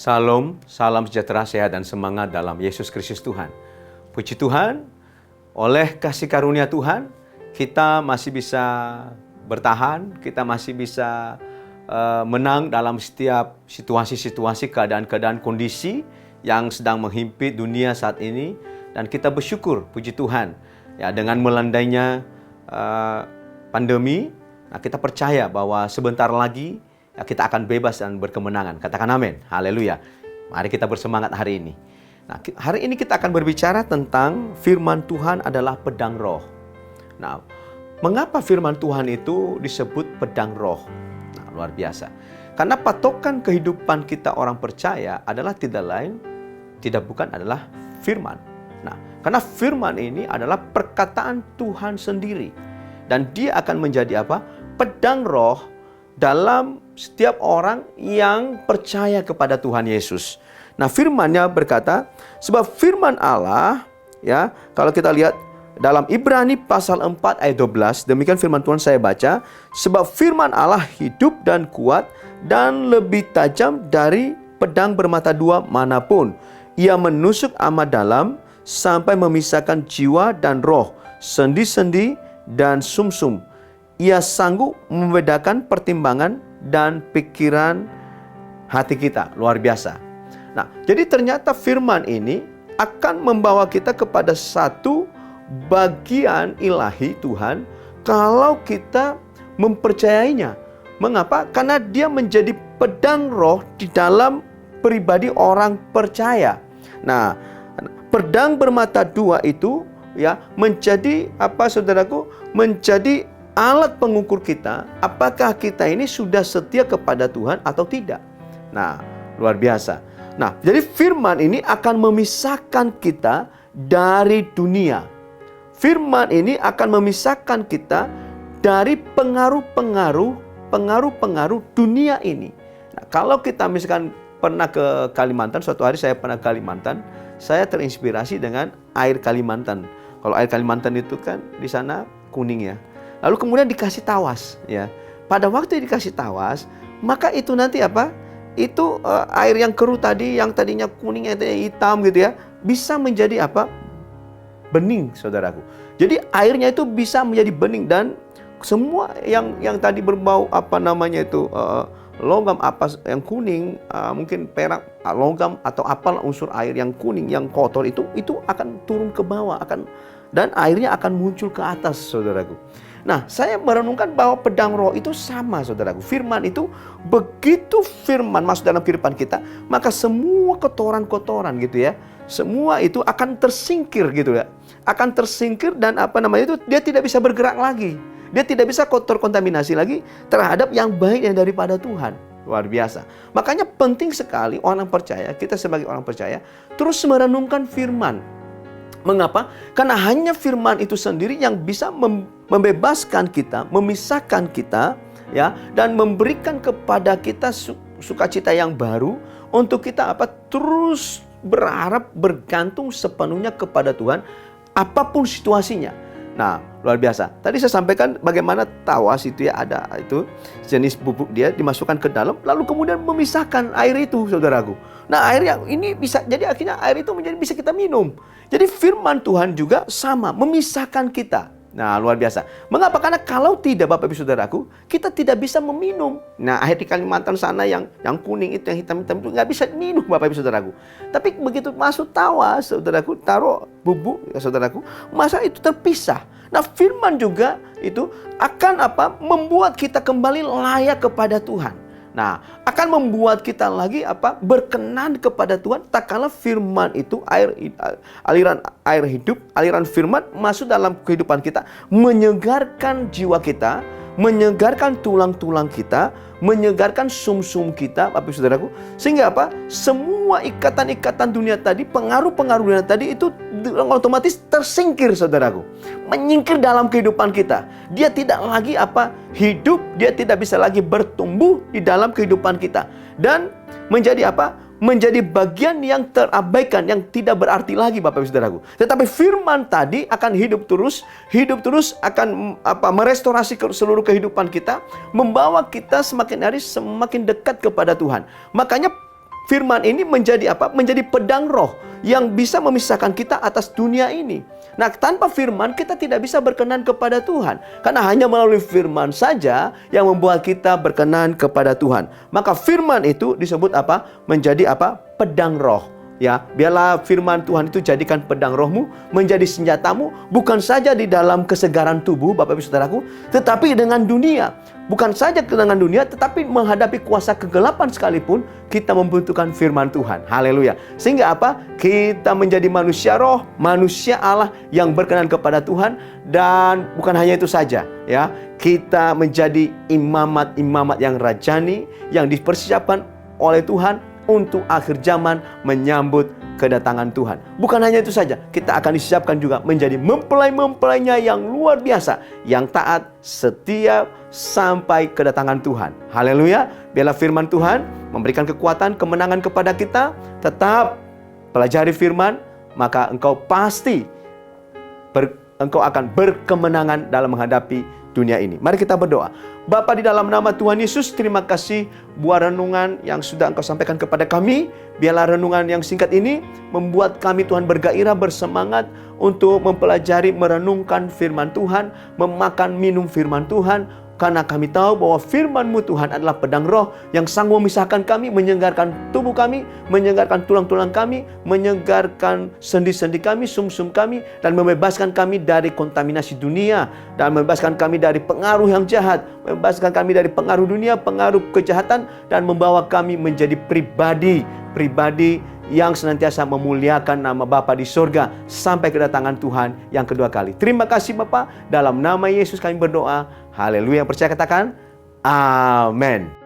Salam, salam sejahtera, sehat, dan semangat dalam Yesus Kristus Tuhan. Puji Tuhan, oleh kasih karunia Tuhan, kita masih bisa bertahan, kita masih bisa menang dalam setiap situasi-situasi, keadaan-keadaan, kondisi yang sedang menghimpit dunia saat ini. Dan kita bersyukur, puji Tuhan, ya, dengan melandainya pandemi, nah, kita percaya bahwa sebentar lagi ya, kita akan bebas dan berkemenangan. Katakan amin. Haleluya. Mari kita bersemangat hari ini. Nah, hari ini kita akan berbicara tentang firman Tuhan adalah pedang roh. Nah, mengapa firman Tuhan itu disebut pedang roh? Nah, luar biasa. Karena patokan kehidupan kita orang percaya adalah tidak bukan adalah firman. Nah, karena firman ini adalah perkataan Tuhan sendiri. Dan dia akan menjadi apa? Pedang roh dalam setiap orang yang percaya kepada Tuhan Yesus. Nah, firman-Nya berkata, sebab firman Allah, ya, kalau kita lihat dalam Ibrani pasal 4 ayat 12, demikian firman Tuhan saya baca, sebab firman Allah hidup dan kuat dan lebih tajam dari pedang bermata dua manapun. Ia menusuk amat dalam sampai memisahkan jiwa dan roh, sendi-sendi dan sumsum. Ia sanggup membedakan pertimbangan dan pikiran hati kita. Luar biasa. Nah, jadi ternyata firman ini akan membawa kita kepada satu bagian ilahi Tuhan kalau kita mempercayainya. Mengapa? Karena dia menjadi pedang roh di dalam pribadi orang percaya. Nah, pedang bermata dua itu ya menjadi apa, saudaraku? Menjadi alat pengukur kita, apakah kita ini sudah setia kepada Tuhan atau tidak. Nah, luar biasa. Nah, jadi firman ini akan memisahkan kita dari dunia. Firman ini akan memisahkan kita dari pengaruh-pengaruh dunia ini. Nah, kalau kita misalkan pernah ke Kalimantan, suatu hari saya pernah ke Kalimantan, saya terinspirasi dengan air Kalimantan. Kalau air Kalimantan itu kan di sana kuning ya. Lalu kemudian dikasih tawas, ya. Pada waktu dikasih tawas, maka itu nanti apa? Itu air yang keruh tadi, yang tadinya kuning, yang tadinya hitam gitu ya, bisa menjadi apa? Bening, saudaraku. Jadi airnya itu bisa menjadi bening dan semua yang tadi berbau apa namanya itu logam apa yang kuning, mungkin perak, logam atau apalah unsur air yang kuning, yang kotor itu akan turun ke bawah, dan airnya akan muncul ke atas, saudaraku. Nah, saya merenungkan bahwa pedang roh itu sama, saudaraku. Firman itu begitu firman masuk dalam kehidupan kita, maka semua kotoran-kotoran gitu ya, semua itu akan tersingkir gitu ya. Akan tersingkir dan apa namanya itu, dia tidak bisa bergerak lagi. Dia tidak bisa kotor kontaminasi lagi terhadap yang baik yang daripada Tuhan. Luar biasa. Makanya penting sekali orang percaya, kita sebagai orang percaya, terus merenungkan firman. Mengapa? Karena hanya firman itu sendiri yang bisa membebaskan kita, memisahkan kita, ya, dan memberikan kepada kita sukacita yang baru untuk kita apa? Terus berharap, bergantung sepenuhnya kepada Tuhan, apapun situasinya. Nah, luar biasa. Tadi saya sampaikan bagaimana tawas itu ya, ada itu jenis bubuk, dia dimasukkan ke dalam, lalu kemudian memisahkan air itu, saudaraku. Nah, air yang ini bisa, jadi akhirnya air itu menjadi bisa kita minum. Jadi firman Tuhan juga sama, memisahkan kita. Nah, luar biasa. Mengapa? Karena kalau tidak, Bapak Ibu Saudaraku, kita tidak bisa meminum. Nah, air di Kalimantan sana yang kuning itu, yang hitam-hitam itu nggak bisa minum, Bapak Ibu Saudaraku. Tapi begitu masuk tawas, saudaraku, taruh bubuk, ya, saudaraku, masa itu terpisah. Nah, firman juga itu akan apa? Membuat kita kembali layak kepada Tuhan. Nah, akan membuat kita lagi apa? Berkenan kepada Tuhan. Tak kalah firman itu aliran air hidup, aliran firman masuk dalam kehidupan kita, menyegarkan jiwa kita, menyegarkan tulang-tulang kita, menyegarkan sum-sum kita, Bapak Saudaraku. Sehingga apa? Semua ikatan-ikatan dunia tadi, pengaruh-pengaruh dunia tadi itu otomatis tersingkir, saudaraku. Menyingkir dalam kehidupan kita. Dia tidak lagi apa? Hidup, dia tidak bisa lagi bertumbuh di dalam kehidupan kita. Dan menjadi apa? Menjadi bagian yang terabaikan, yang tidak berarti lagi, Bapak Ibu Saudaraku. Tetapi firman tadi akan hidup terus akan merestorasi seluruh kehidupan kita, membawa kita semakin hari semakin dekat kepada Tuhan. Makanya firman ini menjadi apa? Menjadi pedang roh yang bisa memisahkan kita atas dunia ini. Nah, tanpa firman kita tidak bisa berkenan kepada Tuhan. Karena hanya melalui firman saja yang membuat kita berkenan kepada Tuhan. Maka firman itu disebut apa? Menjadi apa? Pedang roh. Ya, biarlah firman Tuhan itu jadikan pedang rohmu, menjadi senjatamu, bukan saja di dalam kesegaran tubuh, Bapak Ibu Saudaraku, tetapi dengan dunia. Bukan saja dengan dunia, tetapi menghadapi kuasa kegelapan sekalipun, kita membutuhkan firman Tuhan. Haleluya. Sehingga apa? Kita menjadi manusia roh, manusia Allah yang berkenan kepada Tuhan. Dan bukan hanya itu saja, ya, kita menjadi imamat-imamat yang rajani, yang dipersiapkan oleh Tuhan untuk akhir zaman menyambut kedatangan Tuhan. Bukan hanya itu saja, kita akan disiapkan juga menjadi mempelai-mempelainya yang luar biasa, yang taat, setia sampai kedatangan Tuhan. Haleluya. Biarlah firman Tuhan memberikan kekuatan, kemenangan kepada kita. Tetap pelajari firman, maka engkau pasti engkau akan berkemenangan dalam menghadapi dunia ini. Mari kita berdoa. Bapa, di dalam nama Tuhan Yesus, terima kasih buat renungan yang sudah Engkau sampaikan kepada kami. Biarlah renungan yang singkat ini membuat kami, Tuhan, bergairah, bersemangat untuk mempelajari, merenungkan firman Tuhan, memakan, minum firman Tuhan. Karena kami tahu bahwa firman-Mu, Tuhan, adalah pedang roh yang sanggup memisahkan kami, menyegarkan tubuh kami, menyegarkan tulang-tulang kami, menyegarkan sendi-sendi kami, sum-sum kami, dan membebaskan kami dari kontaminasi dunia, dan membebaskan kami dari pengaruh yang jahat, membebaskan kami dari pengaruh dunia, pengaruh kejahatan, dan membawa kami menjadi pribadi yang senantiasa memuliakan nama Bapa di surga sampai kedatangan Tuhan yang kedua kali. Terima kasih Bapa, dalam nama Yesus kami berdoa. Haleluya. Percaya katakan amin.